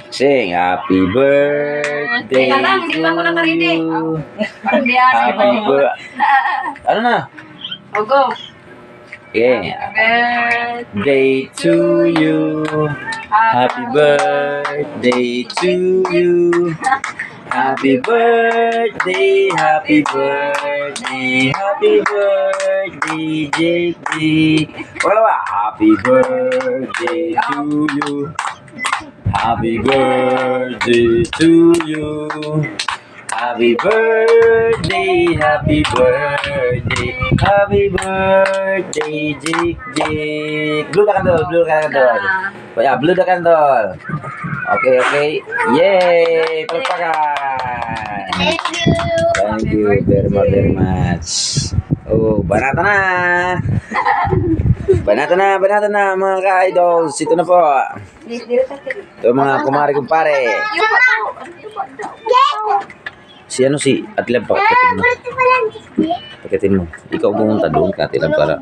Sing happy birthday Teka lang, hindi pa ako nakarinig. Happy birthday. Ano na? O, go. Okay. Day to you. Happy birthday to you. Happy birthday, happy birthday, happy birthday, JD. Wala ba? Happy birthday to you. Happy birthday to you. Happy birthday, happy birthday, happy birthday, Jik Jik. Blow the candle, blow the candle. Yeah, blow the candle. Okay, okay. Yay! Palpakan. Thank you very much. Oh, banata na. Banata na mga ka-idols. Ito na po. Ito mga kumare-kumpare. Si ano si Atlab, pakitin mo. Ikaw pumunta doon ka, Atlab, para